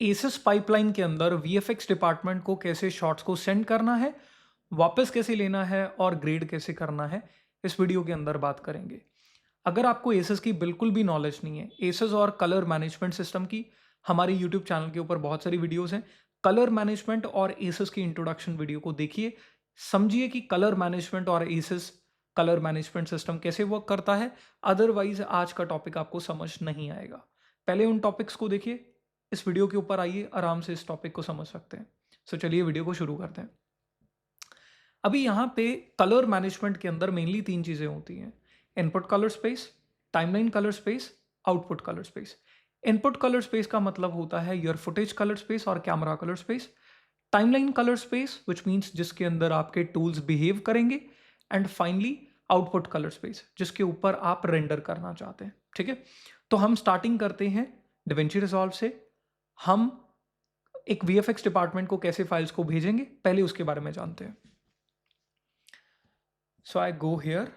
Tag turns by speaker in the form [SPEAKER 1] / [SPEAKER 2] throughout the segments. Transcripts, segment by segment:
[SPEAKER 1] SS pipeline के अंदर VFX department को कैसे शॉट्स को सेंड करना है, वापस कैसे लेना है और ग्रेड कैसे करना है, इस वीडियो के अंदर बात करेंगे। अगर आपको एसएस की बिल्कुल भी नॉलेज नहीं है, एसएस और कलर मैनेजमेंट सिस्टम की, हमारे यूट्यूब चैनल के ऊपर बहुत सारी वीडियोस हैं। कलर मैनेजमेंट और एसएस की इंट्रोडक्शन वीडियो को देखिए, समझिए कि कलर मैनेजमेंट और एसएस कलर मैनेजमेंट सिस्टम कैसे वर्क करता है। अदरवाइज आज का टॉपिक आपको समझ नहीं आएगा। पहले उन टॉपिक्स को देखिए, इस वीडियो के ऊपर आइए, आराम से इस टॉपिक को समझ सकते हैं। सो चलिए वीडियो को शुरू करते हैं। अभी यहाँ पे कलर मैनेजमेंट के अंदर मेनली तीन चीज़ें होती हैं: input colour space, timeline colour space, output colour space. Input colour space का मतलब होता है योर फुटेज कलर स्पेस और camera colour space. Timeline colour space which means जिसके अंदर आपके टूल्स बिहेव करेंगे। And finally output colour space जिसके ऊपर आप रेंडर करना चाहते हैं। ठीक है, तो हम स्टार्टिंग करते हैं डिविंची रिजॉल्व से। हम एक वीएफएक्स डिपार्टमेंट को कैसे फाइल्स को भेजेंगे, पहले उसके बारे में जानते हैं। सो आई गो हियर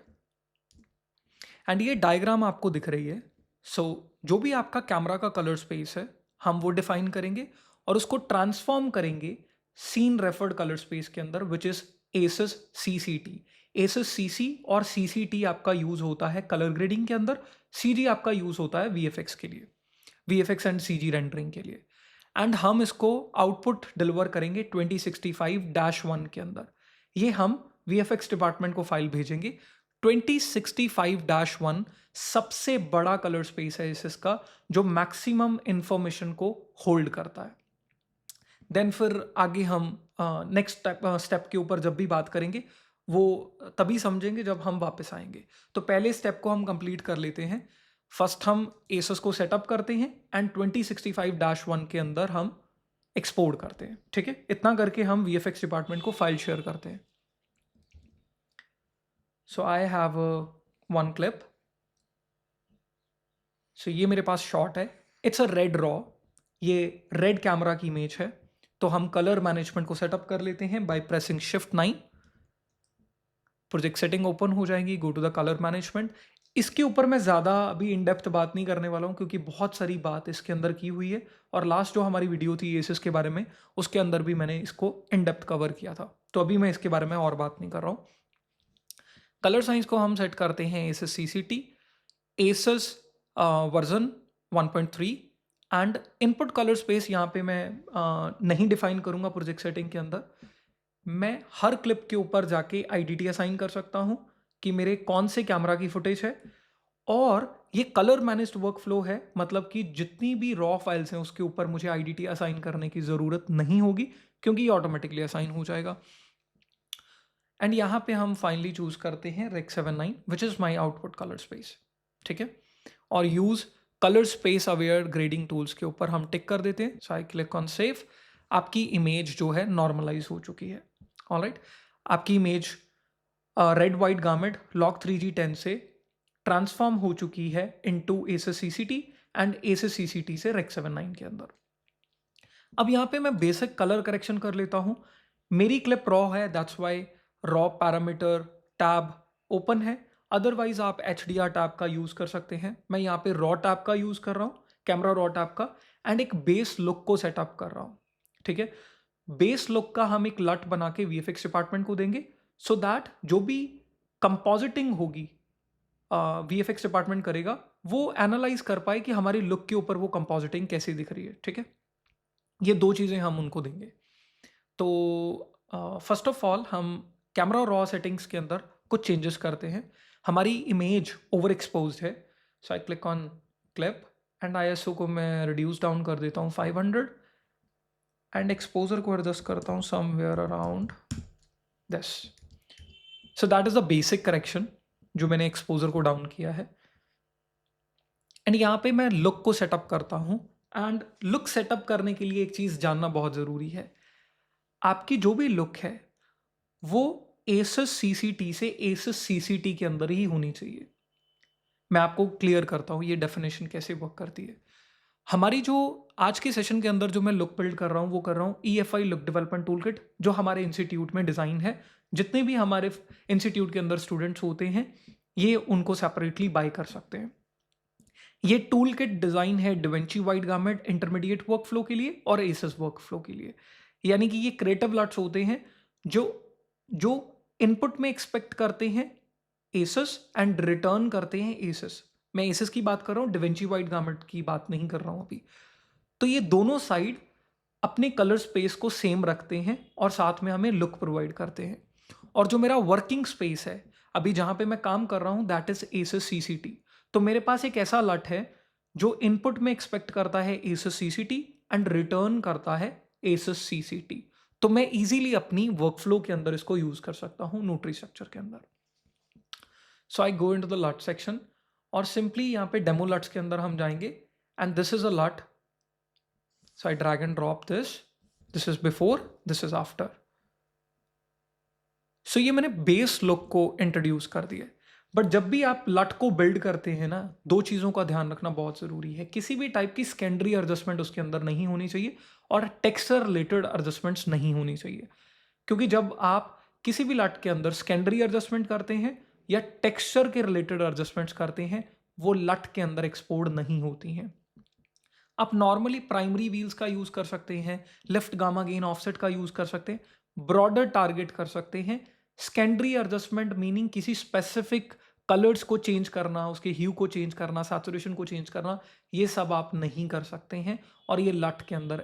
[SPEAKER 1] एंड ये डायग्राम आपको दिख रही है। सो जो भी आपका कैमरा का कलर स्पेस है, हम वो डिफाइन करेंगे और उसको ट्रांसफॉर्म करेंगे सीन रेफर्ड कलर स्पेस के अंदर, which is SS CCT. SS CC और सीसीटी आपका यूज होता है कलर ग्रेडिंग के अंदर, सीजी आपका यूज होता है वीएफएक्स के लिए, वीएफएक्स एंड सीजी रेंडरिंग के लिए। एंड हम इसको आउटपुट डिलीवर करेंगे 2065-1 के अंदर। ये हम वीएफएक्स डिपार्टमेंट को फाइल भेजेंगे। 2065-1 सबसे बड़ा कलर स्पेस है इसका, जो मैक्सिमम इंफॉर्मेशन को होल्ड करता है। देन फिर आगे हम नेक्स्ट स्टेप के ऊपर जब भी बात करेंगे वो तभी समझेंगे जब हम वापस आएंगे। तो पहले स्टेप को हम कंप्लीट कर लेते हैं। फर्स्ट हम एसएस को सेटअप करते हैं एंड 2065-1 के अंदर हम एक्सपोर्ट करते हैं। ठीक है, इतना करके हम वीएफएक्स डिपार्टमेंट को फाइल शेयर करते हैं। सो आई हैव वन क्लिप। सो ये मेरे पास शॉट है, इट्स अ रेड रॉ, ये रेड कैमरा की इमेज है। तो हम कलर मैनेजमेंट को सेटअप कर लेते हैं by pressing Shift 9। Project setting open हो जाएगी, go to the colour management. इसके ऊपर मैं ज़्यादा अभी इन डेप्थ बात नहीं करने वाला हूँ क्योंकि बहुत सारी बात इसके अंदर की हुई है, और लास्ट जो हमारी वीडियो थी एसएस के बारे में, उसके अंदर भी मैंने इसको इन डेप्थ कवर किया था। तो अभी मैं इसके बारे में और बात नहीं कर रहा हूँ। कलर साइंस को हम सेट करते हैं SS CCT, SS version 1.3। And input colour space यहाँ पे मैं नहीं डिफाइन करूँगा प्रोजेक्ट सेटिंग के अंदर। मैं हर क्लिप के ऊपर जाके आईडीटी असाइन कर सकता हूँ कि मेरे कौन से कैमरा की फुटेज है। और ये कलर मैनेज्ड वर्कफ्लो है, मतलब कि जितनी भी रॉ फाइल्स हैं उसके ऊपर मुझे आईडीटी असाइन करने की ज़रूरत नहीं होगी क्योंकि ये ऑटोमेटिकली असाइन हो जाएगा। एंड यहाँ पे हम फाइनली चूज करते हैं Rec 79 which is my output colour space. ठीक है, और use colour space aware grading tools के ऊपर हम टिक कर देते हैं। सो आई क्लिक ऑन सेव। आपकी इमेज जो है नॉर्मलाइज हो चुकी है। ऑलराइट, आपकी image red white garment lock 3G10 से ट्रांसफॉर्म हो चुकी है into SS CCT and SS CCT से Rec 79 के अंदर। अब यहाँ पे मैं बेसिक कलर करेक्शन कर लेता हूँ। मेरी क्लिप रॉ है, that's why raw parameter tab open है। अदरवाइज आप HDR टैब का यूज़ कर सकते हैं। मैं यहाँ पे रॉ टैब का यूज़ कर रहा हूँ, कैमरा रॉ टैब का, एंड एक बेस लुक को सेटअप कर रहा हूँ। ठीक है, बेस लुक का हम एक लट बना के वीएफएक्स डिपार्टमेंट को देंगे सो दैट जो भी कंपोजिटिंग होगी वीएफएक्स डिपार्टमेंट करेगा वो एनालाइज कर पाए कि हमारी लुक के ऊपर वो कंपोजिटिंग कैसी दिख रही है। ठीक है, ये दो चीज़ें हम उनको देंगे। तो फर्स्ट ऑफ ऑल हम कैमरा रॉ सेटिंग्स के अंदर कुछ चेंजेस करते हैं। हमारी इमेज ओवर एक्सपोज है। So I click on clip and ISO को मैं रिड्यूस डाउन कर देता हूँ 500 एंड एक्सपोजर को एडजस्ट करता हूँ somewhere around this. So that is the basic correction जो मैंने एक्सपोजर को डाउन किया है। एंड यहाँ पे मैं लुक को सेटअप करता हूँ। एंड लुक सेटअप करने के लिए एक चीज़ जानना बहुत ज़रूरी है, आपकी जो भी लुक है वो एसएस सीसीटी से एसएस सीसीटी के अंदर ही होनी चाहिए। मैं आपको क्लियर करता हूँ ये डेफिनेशन कैसे वर्क करती है। हमारी जो आज के सेशन के अंदर जो मैं लुक बिल्ड कर रहा हूँ वो कर रहा हूँ EFI look development tool kit, जो हमारे इंस्टीट्यूट में डिज़ाइन है। जितने भी हमारे इंस्टीट्यूट के अंदर स्टूडेंट्स होते हैं ये उनको सेपरेटली बाय कर सकते हैं। ये टूल किट डिज़ाइन है डिवेंची वाइट गार्मेंट इंटरमीडिएट वर्कफ्लो के लिए और एसएस वर्कफ्लो के लिए। यानी कि ये क्रिएटिव लट्स होते हैं जो जो इनपुट में एक्सपेक्ट करते हैं एसएस एंड रिटर्न करते हैं एसएस। मैं एसएस की बात कर रहा हूँ, डिवेंची वाइट गार्मेंट की बात नहीं कर रहा हूँ अभी। तो ये दोनों साइड अपने कलर स्पेस को सेम रखते हैं और साथ में हमें लुक प्रोवाइड करते हैं। और जो मेरा वर्किंग स्पेस है अभी जहाँ पे मैं काम कर रहा हूँ, दैट इज एसएस सीसीटी। तो मेरे पास एक ऐसा लट है जो इनपुट में एक्सपेक्ट करता है एसएस सीसीटी एंड रिटर्न करता है एसएस सीसीटी। तो मैं इजीली अपनी वर्कफ्लो के अंदर इसको यूज कर सकता हूँ नोटरी स्ट्रक्चर के अंदर। So I go into the LUT section और सिंपली यहाँ पे डेमो लट्स के अंदर हम जाएंगे एंड दिस इज अ लट। So I drag and drop this. This is before, this is after. So ये मैंने बेस लुक को इंट्रोड्यूस कर दिया। बट जब भी आप लट को बिल्ड करते हैं ना, दो चीज़ों का ध्यान रखना बहुत ज़रूरी है। किसी भी टाइप की सेकेंडरी एडजस्टमेंट उसके अंदर नहीं होनी चाहिए और टेक्सचर रिलेटेड एडजस्टमेंट्स नहीं होनी चाहिए। क्योंकि जब आप किसी भी लट के अंदर सेकेंडरी एडजस्टमेंट करते हैं या टेक्सचर के रिलेटेड एडजस्टमेंट्स करते हैं, वो लट के अंदर एक्सपोर्ट नहीं होती हैं। आप नॉर्मली प्राइमरी व्हील्स का यूज कर सकते हैं, लेफ्ट गामा गेन ऑफसेट का यूज कर सकते हैं, ब्रॉडर टारगेट कर सकते हैं। सेकेंडरी एडजस्टमेंट मीनिंग किसी स्पेसिफिक कलर्स को चेंज करना, उसके ह्यू को चेंज करना, सैचुरेशन को चेंज करना, ये सब आप नहीं कर सकते हैं और ये लट के अंदर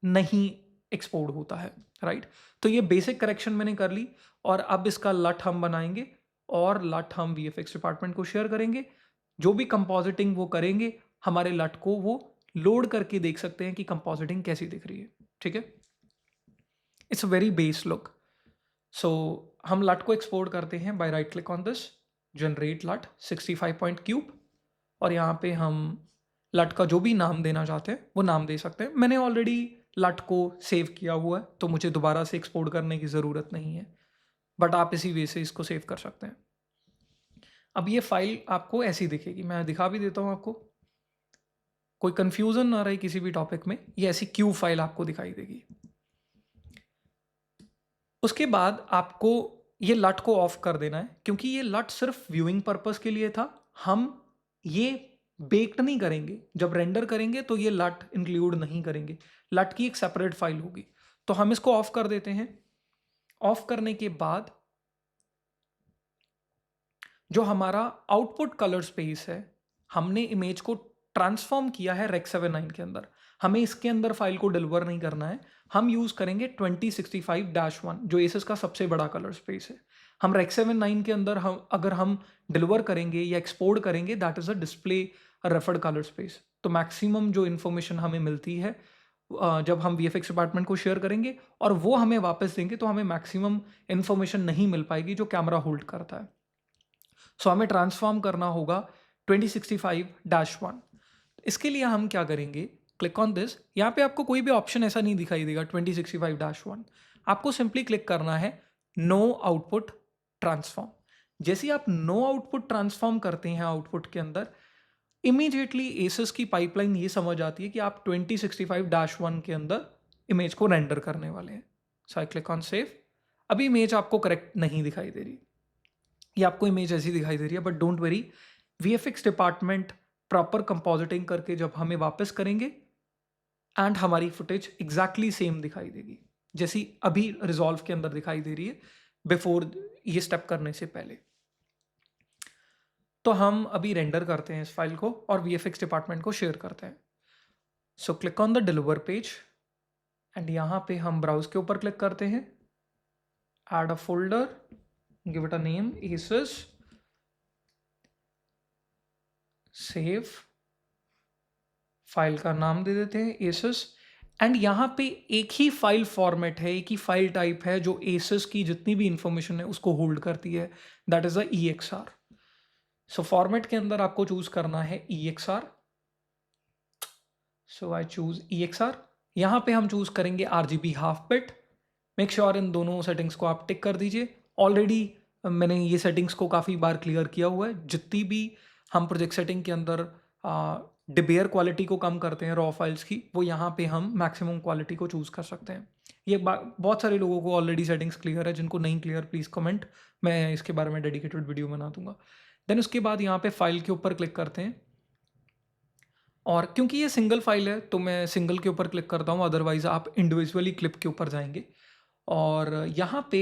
[SPEAKER 1] नहीं एक्सपोर्ट होता है, राइट। तो ये बेसिक करेक्शन मैंने कर ली और अब इसका लट हम बनाएंगे और लट हम वीएफएक्स डिपार्टमेंट को शेयर करेंगे। जो भी कंपोजिटिंग वो करेंगे, हमारे लट को वो लोड करके देख सकते हैं कि कंपोजिटिंग कैसी दिख रही है, ठीक है। It's a very base look. So हम लट को एक्सपोर्ट करते हैं by right click on this, generate LUT 65 point cube, और यहाँ पे हम लट का जो भी नाम देना चाहते हैं वो नाम दे सकते हैं। मैंने ऑलरेडी लट को सेव किया हुआ है तो मुझे दोबारा से एक्सपोर्ट करने की ज़रूरत नहीं है, बट आप इसी वे से इसको सेव कर सकते हैं। अब ये फाइल आपको ऐसी दिखेगी, मैं दिखा भी देता हूँ आपको, कोई कंफ्यूजन ना रहे किसी भी टॉपिक में। ये ऐसी क्यू फाइल आपको दिखाई देगी। उसके बाद आपको ये लट को ऑफ कर देना है क्योंकि ये लट सिर्फ व्यूइंग पर्पस के लिए था। हम ये बेक्ड नहीं करेंगे, जब रेंडर करेंगे तो ये लट इंक्लूड नहीं करेंगे, लट की एक सेपरेट फाइल होगी। तो हम इसको ऑफ कर देते हैं। ऑफ करने के बाद जो हमारा आउटपुट कलर स्पेस है, हमने इमेज को ट्रांसफॉर्म किया है रेक्स 79 के अंदर। हमें इसके अंदर फाइल को डिलीवर नहीं करना है, हम यूज करेंगे 2065-1 जो एसएस का सबसे बड़ा कलर स्पेस है। हम रेक्स 79 के अंदर अगर हम डिलीवर करेंगे या एक्सपोर्ट करेंगे, that is a display referred colour space. तो मैक्सिमम जो इन्फॉर्मेशन हमें मिलती है जब हम वीएफएक्स डिपार्टमेंट को शेयर करेंगे और वो हमें वापस देंगे, तो हमें मैक्सिमम इन्फॉर्मेशन नहीं मिल पाएगी जो कैमरा होल्ड करता है। सो हमें ट्रांसफॉर्म करना होगा 2065-1। इसके लिए हम क्या करेंगे, क्लिक ऑन दिस। यहाँ पे आपको कोई भी ऑप्शन ऐसा नहीं दिखाई देगा 2065-1। आपको सिंपली क्लिक करना है नो आउटपुट ट्रांसफॉर्म। जैसे ही आप नो आउटपुट ट्रांसफॉर्म करते हैं आउटपुट के अंदर, इमीडिएटली एसएस की पाइपलाइन ये समझ आती है कि आप 2065-1 के अंदर इमेज को रेंडर करने वाले हैं। सो आई क्लिक ऑन सेव। अभी इमेज आपको करेक्ट नहीं दिखाई दे रही, ये आपको इमेज ऐसी दिखाई दे रही है, but don't worry, VFX department proper compositing करके जब हमें वापस करेंगे एंड हमारी फुटेज एग्जैक्टली सेम दिखाई देगी जैसी अभी रिजॉल्व के अंदर दिखाई दे रही है बिफोर ये स्टेप करने से पहले। तो हम अभी रेंडर करते हैं इस फाइल को और वीएफएक्स डिपार्टमेंट को शेयर करते हैं। So click on the deliver page and यहाँ पे हम ब्राउज के ऊपर क्लिक करते हैं, add a folder, give it a name SS, save, file का नाम दे देते हैं एसएस। एंड यहाँ पे एक ही फाइल फॉर्मेट है, एक ही फाइल टाइप है जो एसएस की जितनी भी इंफॉर्मेशन है उसको होल्ड करती है, that is a EXR। So format के अंदर आपको चूज करना है EXR। So I choose EXR। यहाँ पे हम चूज करेंगे RGB half bit. Make sure इन दोनों सेटिंग्स को आप टिक कर दीजिए। ऑलरेडी मैंने ये सेटिंग्स को काफ़ी बार क्लियर किया हुआ है। जितनी भी हम प्रोजेक्ट सेटिंग के अंदर डिबेयर क्वालिटी को कम करते हैं रॉ फाइल्स की, वो यहाँ पे हम मैक्सिमम क्वालिटी को चूज़ कर सकते हैं। ये बहुत सारे लोगों को ऑलरेडी सेटिंग्स क्लियर है, जिनको नहीं क्लियर प्लीज़ कमेंट, मैं इसके बारे में डेडिकेटेड वीडियो बना दूंगा। देन उसके बाद यहाँ पे फाइल के ऊपर क्लिक करते हैं और क्योंकि ये सिंगल फाइल है तो मैं सिंगल के ऊपर क्लिक करता हूँ, अदरवाइज आप इंडिविजुअली क्लिप के ऊपर जाएंगे। और यहाँ पे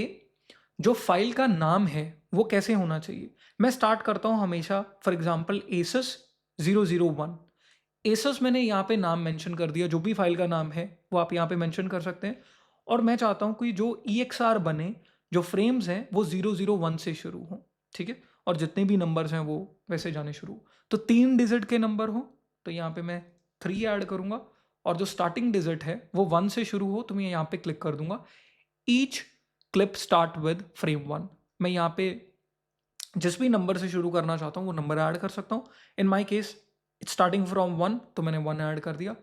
[SPEAKER 1] जो फाइल का नाम है वो कैसे होना चाहिए, मैं स्टार्ट करता हूँ हमेशा फॉर एग्जांपल एसस 001। एसस मैंने यहाँ पे नाम मेंशन कर दिया, जो भी फाइल का नाम है वो आप यहाँ पे मेंशन कर सकते हैं। और मैं चाहता हूँ कि जो EXR बने, जो फ्रेम्स हैं वो 001 से शुरू हो, ठीक है, और जितने भी नंबर्स हैं वो वैसे जाने शुरू हो। तो 3 डिजिट के नंबर हो तो यहाँ पे मैं 3 ऐड करूँगा, और जो स्टार्टिंग डिजिट है वो 1 से शुरू हो तो मैं यहाँ पे क्लिक कर दूंगा each clip start with frame 1। मैं यहाँ पे जिस भी नंबर से शुरू करना चाहता हूँ वो नंबर ऐड कर सकता हूँ। In my case it's starting from 1 तो मैंने 1 ऐड कर दिया।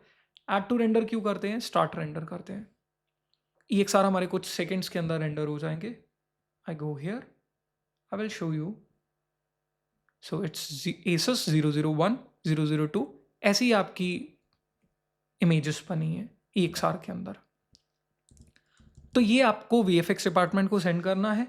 [SPEAKER 1] ऐड टू रेंडर क्यों करते हैं, स्टार्ट रेंडर करते हैं। EXR हमारे कुछ सेकेंड्स के अंदर रेंडर हो जाएंगे। I go here, I will show you. So it's ACES 001 002, ऐसी आपकी इमेजेस बनी है EXR के अंदर। तो ये आपको VFX डिपार्टमेंट को सेंड करना है,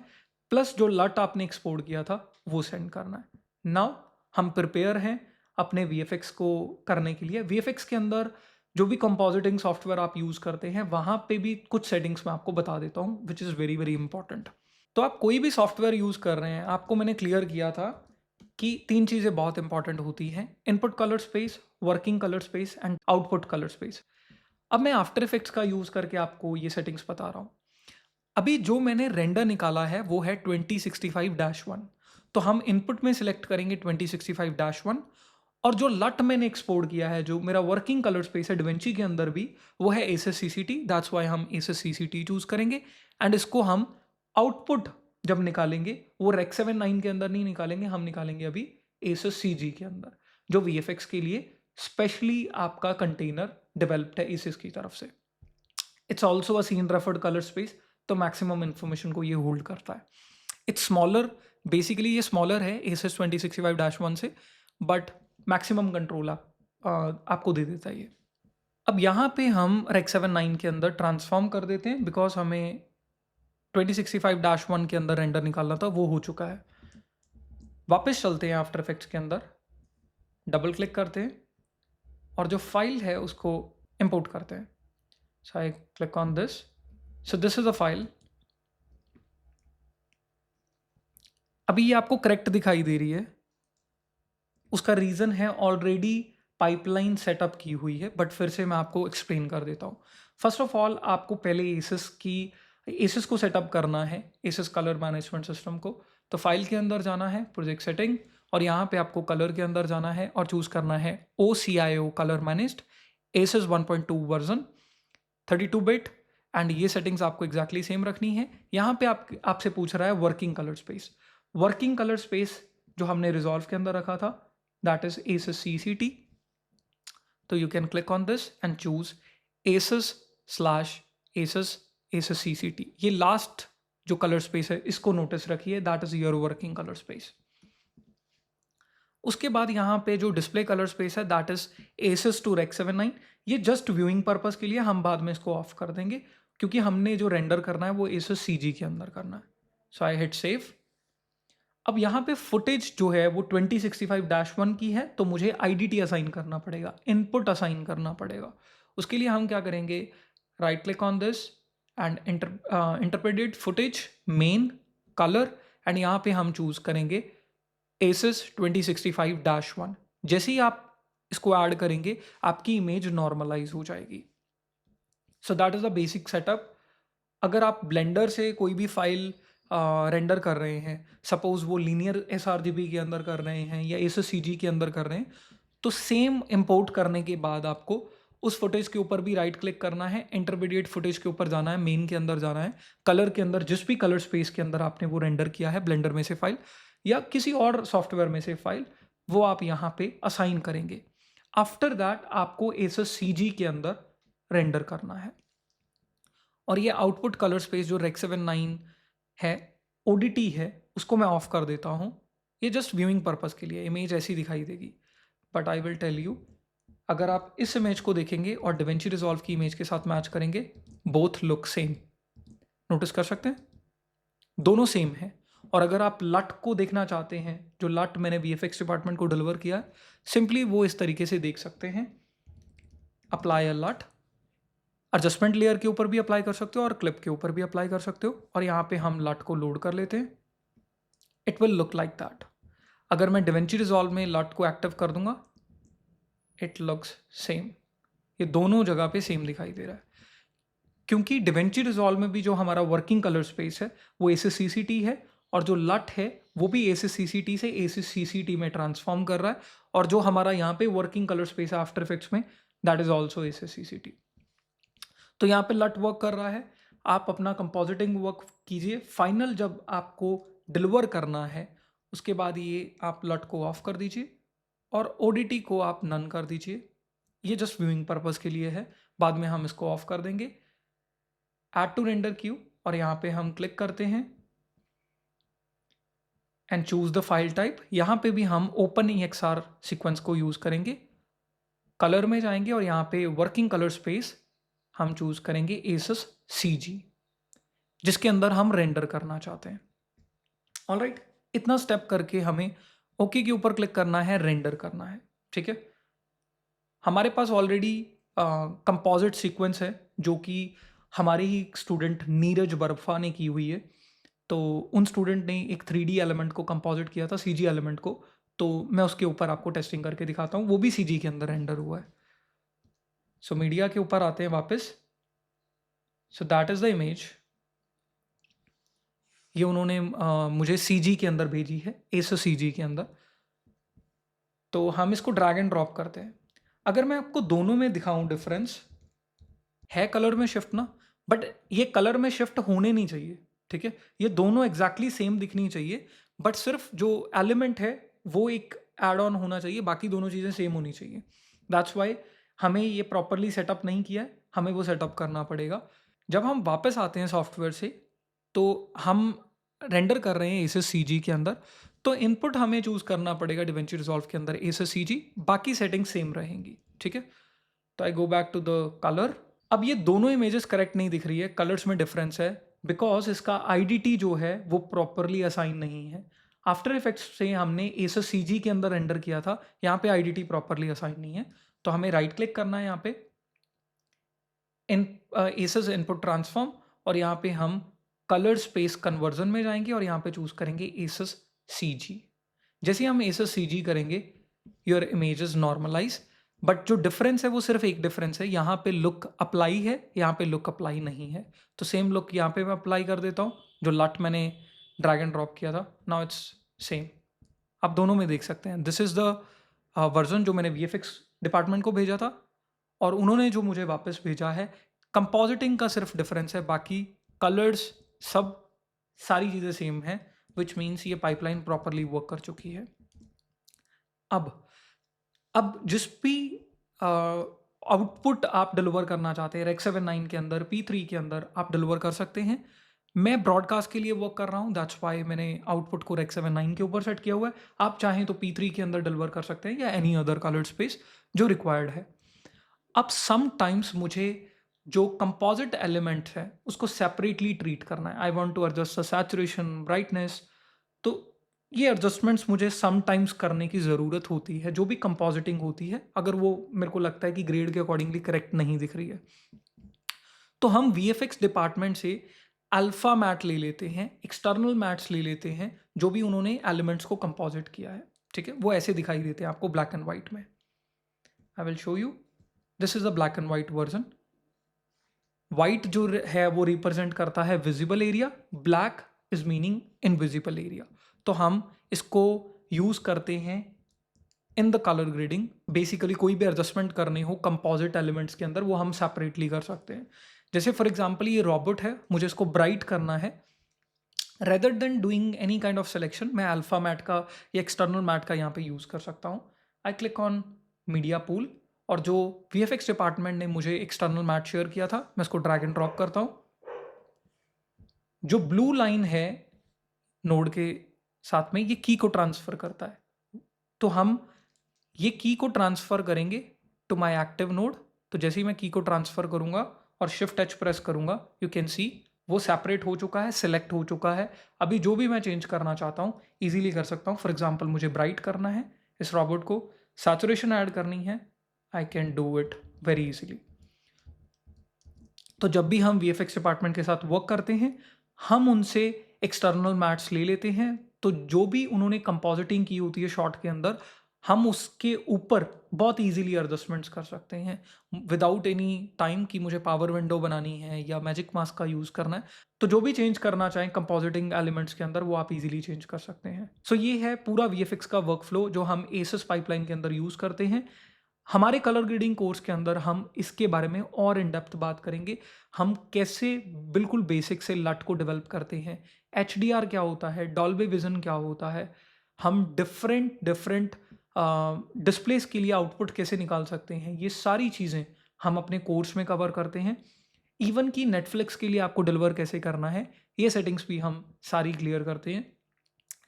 [SPEAKER 1] प्लस जो लट आपने एक्सपोर्ट किया था वो सेंड करना है। नाउ हम प्रिपेयर हैं अपने VFX को करने के लिए। VFX के अंदर जो भी कंपोजिटिंग सॉफ्टवेयर आप यूज़ करते हैं वहाँ पे भी कुछ सेटिंग्स मैं आपको बता देता हूँ which is very very important. तो आप कोई भी सॉफ्टवेयर यूज़ कर रहे हैं, आपको मैंने क्लियर किया था कि 3 चीज़ें बहुत इंपॉर्टेंट होती हैं, input colour space, working colour space and output colour space. अब मैं आफ्टर इफेक्ट्स का यूज़ करके आपको ये सेटिंग्स बता रहा हूँ। अभी जो मैंने रेंडर निकाला है वो है 2065-1। तो हम इनपुट में सिलेक्ट करेंगे 2065-1, और जो लट मैंने एक्सपोर्ट किया है, जो मेरा वर्किंग कलर स्पेस है डिवेंची के अंदर भी, वो है एसएस CCT। दैट्स वाई हम एसएस CCT चूज करेंगे। एंड इसको हम आउटपुट जब निकालेंगे वो रेक 79 के अंदर नहीं निकालेंगे, हम निकालेंगे अभी एसएस CG के अंदर, जो VFX के लिए स्पेशली आपका कंटेनर डेवलप्ड है एसएस की तरफ से। It's also a scene referred colour space, तो मैक्सिमम इन्फॉर्मेशन को ये होल्ड करता है। इट्स स्मॉलर, बेसिकली ये स्मॉलर है एसएस 2065-1 से, बट मैक्सिमम कंट्रोल आपको दे देता है ये। अब यहाँ पे हम रेक 79 के अंदर ट्रांसफॉर्म कर देते हैं, बिकॉज हमें 2065-1 के अंदर रेंडर निकालना था, वो हो चुका है। वापस चलते हैं आफ्टर इफेक्ट्स के अंदर, डबल क्लिक करते हैं और जो फाइल है उसको इंपोर्ट करते हैं। So I click on this. So this is a file. अभी ये आपको करेक्ट दिखाई दे रही है, उसका रीज़न है ऑलरेडी पाइपलाइन सेटअप की हुई है, बट फिर से मैं आपको एक्सप्लेन कर देता हूँ। फर्स्ट ऑफ ऑल आपको पहले एसिस को सेटअप करना है, एसिस कलर मैनेजमेंट सिस्टम को। तो फाइल के अंदर जाना है, प्रोजेक्ट सेटिंग, और यहाँ पे आपको कलर के अंदर जाना है और चूज़ करना है OCIO colour managed ACES 1.2 version 32 bit. And ये सेटिंग्स आपको एग्जैक्टली सेम रखनी है। यहाँ पे आपसे पूछ रहा है working colour space. Working colour space जो हमने रिजॉल्व के अंदर रखा था दैट इज एसएस CCT। तो you can click on this and choose ASUS/ASUS CCT। ये लास्ट जो कलर स्पेस है इसको नोटिस रखिए, that is your working colour space. उसके बाद यहाँ पे जो डिस्प्ले कलर स्पेस है that is ASUS to Rec 79। ये जस्ट व्यूइंग पर्पस के लिए, हम बाद में इसको ऑफ कर देंगे क्योंकि हमने जो रेंडर करना है वो ASUS CG के अंदर करना है। So I hit save. अब यहाँ पे फुटेज जो है वो 2065-1 की है, तो मुझे IDT असाइन करना पड़ेगा, इनपुट असाइन करना पड़ेगा। उसके लिए हम क्या करेंगे, right click on this and interpreted footage main colour, and यहाँ पे हम चूज करेंगे ASUS 2065-1। जैसे ही आप इसको ऐड करेंगे आपकी इमेज नॉर्मलाइज हो जाएगी। So that is the basic setup. अगर आप ब्लेंडर से कोई भी फाइल रेंडर कर रहे हैं, सपोज वो लीनियर sRGB के अंदर कर रहे हैं या ASUS CG के अंदर कर रहे हैं, तो सेम इंपोर्ट करने के बाद आपको उस फुटेज के ऊपर भी राइट क्लिक करना है, इंटरमीडिएट फुटेज के ऊपर जाना है, मेन के अंदर जाना है, कलर के अंदर जिस भी कलर स्पेस के अंदर आपने वो रेंडर किया है ब्लेंडर में से फाइल या किसी और सॉफ्टवेयर में से फाइल, वो आप यहाँ पे असाइन करेंगे। आफ्टर दैट आपको ASUS CG के अंदर रेंडर करना है। और ये आउटपुट कलर स्पेस जो Rec 79 है, ODT है, उसको मैं ऑफ कर देता हूँ। ये जस्ट व्यूइंग पर्पस के लिए, इमेज ऐसी दिखाई देगी। But I will tell you, अगर आप इस इमेज को देखेंगे और DaVinci Resolve की इमेज के साथ मैच करेंगे, बोथ लुक सेम। नोटिस कर सकते हैं दोनों सेम है। और अगर आप लट को देखना चाहते हैं, जो लट मैंने VFX डिपार्टमेंट को डिलीवर किया है, सिंपली वो इस तरीके से देख सकते हैं। अप्लाई अ लट, एडजस्टमेंट लेयर के ऊपर भी अप्लाई कर सकते हो और क्लिप के ऊपर भी अप्लाई कर सकते हो, और यहाँ पे हम लट को लोड कर लेते हैं। It will look like that. अगर मैं डिवेंची रिजॉल्व में लट को एक्टिव कर दूंगा, इट लुक्स सेम। ये दोनों जगह पे सेम दिखाई दे रहा है, क्योंकि डिवेंची रिजॉल्व में भी जो हमारा वर्किंग कलर स्पेस है वो ACCCT है, और जो लट है वो भी ACCCT से ACCCT में ट्रांसफॉर्म कर रहा है, और जो हमारा यहाँ पे वर्किंग कलर स्पेस है आफ्टर इफेक्ट्स में, दैट इज ऑल्सो ACCCT। तो यहाँ पे लट वर्क कर रहा है। आप अपना कंपोजिटिंग वर्क कीजिए। फाइनल जब आपको डिलीवर करना है, उसके बाद ये आप लट को ऑफ कर दीजिए और ODT को आप नन कर दीजिए। ये जस्ट व्यूइंग पर्पस के लिए है, बाद में हम इसको ऑफ कर देंगे। ऐड टू रेंडर क्यू, और यहाँ पे हम क्लिक करते हैं and choose the file type. यहाँ पे भी हम OpenEXR सीक्वेंस को यूज करेंगे। कलर में जाएंगे और यहाँ पे वर्किंग कलर स्पेस हम चूज करेंगे ASUS CG, जिसके अंदर हम रेंडर करना चाहते हैं। ऑलराइट, इतना स्टेप करके हमें ओके के ऊपर क्लिक करना है, रेंडर करना है। ठीक है, हमारे पास ऑलरेडी कंपोजिट सीक्वेंस है जो कि हमारे ही स्टूडेंट नीरज बर्फा ने की हुई है। तो उन स्टूडेंट ने एक 3D एलिमेंट को कंपोजिट किया था, CG एलिमेंट को। तो मैं उसके ऊपर आपको टेस्टिंग करके दिखाता हूँ, वो भी CG के अंदर रेंडर हुआ है। सो मीडिया के ऊपर आते हैं वापस। So that is the image. ये उन्होंने मुझे CG के अंदर भेजी है, ASUS CG के अंदर। तो हम इसको ड्रैग एंड ड्रॉप करते हैं। अगर मैं आपको दोनों में दिखाऊं डिफरेंस, है कलर में शिफ्ट ना, बट ये कलर में शिफ्ट होने नहीं चाहिए। ठीक है, ये दोनों एग्जैक्टली सेम दिखनी चाहिए, बट सिर्फ जो एलिमेंट है वो एक एड ऑन होना चाहिए, बाकी दोनों चीज़ें सेम होनी चाहिए। दैट्स वाई हमें ये प्रॉपरली सेटअप नहीं किया है, हमें वो सेटअप करना पड़ेगा। जब हम वापस आते हैं सॉफ्टवेयर से, तो हम रेंडर कर रहे हैं ASUS CG के अंदर, तो इनपुट हमें चूज करना पड़ेगा डिवेंची रिजॉल्व के अंदर ASUS CG, बाकी सेटिंग सेम रहेंगी। ठीक है, तो I go back to the colour. अब ये दोनों इमेजेस करेक्ट नहीं दिख रही है, कलर्स में डिफरेंस है, बिकॉज इसका IDT जो है वो प्रॉपरली असाइन नहीं है। आफ्टर इफेक्ट्स से हमने ASUS CG के अंदर रेंडर किया था, यहाँ पे IDT प्रॉपरली असाइन नहीं है। तो हमें राइट क्लिक करना है यहाँ पे ASUS इनपुट ट्रांसफॉर्म, और यहाँ पे हम कलर स्पेस कन्वर्जन में जाएंगे और यहाँ पे चूज करेंगे ASUS CG। जैसे हम ASUS CG करेंगे, your image is normalize, but जो डिफरेंस है वो सिर्फ एक डिफरेंस है, यहाँ पे लुक अप्लाई है, यहाँ पे लुक अप्लाई नहीं है। तो सेम लुक यहाँ पे मैं अप्लाई कर देता हूँ, जो लट मैंने ड्रैग एंड ड्रॉप किया था। नाउ इट्स सेम, आप दोनों में देख सकते हैं। दिस इज द वर्जन जो मैंने VFX डिपार्टमेंट को भेजा था, और उन्होंने जो मुझे वापस भेजा है। कंपोजिटिंग का सिर्फ डिफरेंस है, बाकी कलर्स सब सारी चीज़ें सेम है, विच मीन्स ये पाइपलाइन प्रॉपरली वर्क कर चुकी है। अब जिस भी आउटपुट आप डिलीवर करना चाहते हैं Rec 7 9 के अंदर, P3 के अंदर आप डिलीवर कर सकते हैं। मैं ब्रॉडकास्ट के लिए वर्क कर रहा हूँ, दैट्स वाई मैंने आउटपुट को Rec 7 9 के ऊपर सेट किया हुआ है। आप चाहें तो P3 के अंदर डिलीवर कर सकते हैं, या एनी अदर कलर स्पेस जो रिक्वायर्ड है। अब समटाइम्स मुझे जो कंपोजिट एलिमेंट है उसको सेपरेटली ट्रीट करना है। I want to adjust the saturation, brightness. तो ये एडजस्टमेंट्स मुझे समटाइम्स करने की ज़रूरत होती है, जो भी कंपोजिटिंग होती है, अगर वो मेरे को लगता है कि ग्रेड के अकॉर्डिंगली करेक्ट नहीं दिख रही है। तो हम VFX डिपार्टमेंट से अल्फा मैट ले लेते हैं, एक्सटर्नल मैट्स ले लेते हैं, जो भी उन्होंने एलिमेंट्स को कंपोजिट किया है। ठीक है, वो ऐसे दिखाई देते हैं आपको ब्लैक एंड वाइट में। आई will show you, this is a black and white version. White जो है वो रिप्रेजेंट करता है visible area, black is meaning invisible area. तो हम इसको यूज करते हैं in the colour grading. Basically कोई भी एडजस्टमेंट करने हो कंपोजिट एलिमेंट्स के अंदर, वो हम सेपरेटली कर सकते हैं। जैसे फॉर एग्जांपल ये रॉबोट है, मुझे इसको ब्राइट करना है। Rather than doing any kind of selection, मैं अल्फा मैट का या एक्सटर्नल मैट का यहाँ पे यूज कर सकता हूँ। आई क्लिक ऑन मीडिया पूल, और जो VFX डिपार्टमेंट ने मुझे एक्सटर्नल मैट शेयर किया था, मैं इसको ड्रैग एंड ड्रॉप करता हूँ। जो ब्लू लाइन है नोड के साथ में, ये की को ट्रांसफर करता है। तो हम ये की को ट्रांसफर करेंगे टू माय एक्टिव नोड। तो जैसे ही मैं की को ट्रांसफर करूंगा और शिफ्ट H प्रेस करूंगा, यू कैन सी वो सेपरेट हो चुका है, सिलेक्ट हो चुका है। अभी जो भी मैं चेंज करना चाहता हूँ ईजिली कर सकता हूँ। फॉर एग्जाम्पल मुझे ब्राइट करना है इस रोबोट को, सैचुरेशन ऐड करनी है, I can do it very easily. तो जब भी हम VFX डिपार्टमेंट के साथ वर्क करते हैं, हम उनसे एक्सटर्नल मैट्स ले लेते हैं, तो जो भी उन्होंने कंपोजिटिंग की होती है शॉट के अंदर, हम उसके ऊपर बहुत इजीली एडजस्टमेंट्स कर सकते हैं विदाउट एनी टाइम कि मुझे पावर विंडो बनानी है या मैजिक मास्क का यूज़ करना है। तो जो भी चेंज करना चाहें कंपोजिटिंग एलिमेंट्स के अंदर, वो आप इजीली चेंज कर सकते हैं। सो ये है पूरा VFX का वर्क फ्लो जो हम एसएस पाइपलाइन के अंदर यूज़ करते हैं। हमारे कलर ग्रेडिंग कोर्स के अंदर हम इसके बारे में और इन डेप्थ बात करेंगे। हम कैसे बिल्कुल बेसिक से लट को डेवलप करते हैं, HDR क्या होता है, डॉल्बी विजन क्या होता है, हम डिफरेंट डिफरेंट डिस्प्लेस के लिए आउटपुट कैसे निकाल सकते हैं, ये सारी चीज़ें हम अपने कोर्स में कवर करते हैं। इवन कि नेटफ्लिक्स के लिए आपको डिलीवर कैसे करना है, ये सेटिंग्स भी हम सारी क्लियर करते हैं।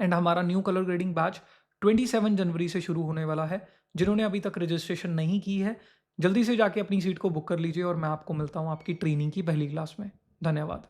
[SPEAKER 1] एंड हमारा न्यू कलर ग्रेडिंग बैच 27 जनवरी से शुरू होने वाला है। जिन्होंने अभी तक रजिस्ट्रेशन नहीं की है, जल्दी से जाके अपनी सीट को बुक कर लीजिए और मैं आपको मिलता हूँ आपकी ट्रेनिंग की पहली क्लास में। धन्यवाद।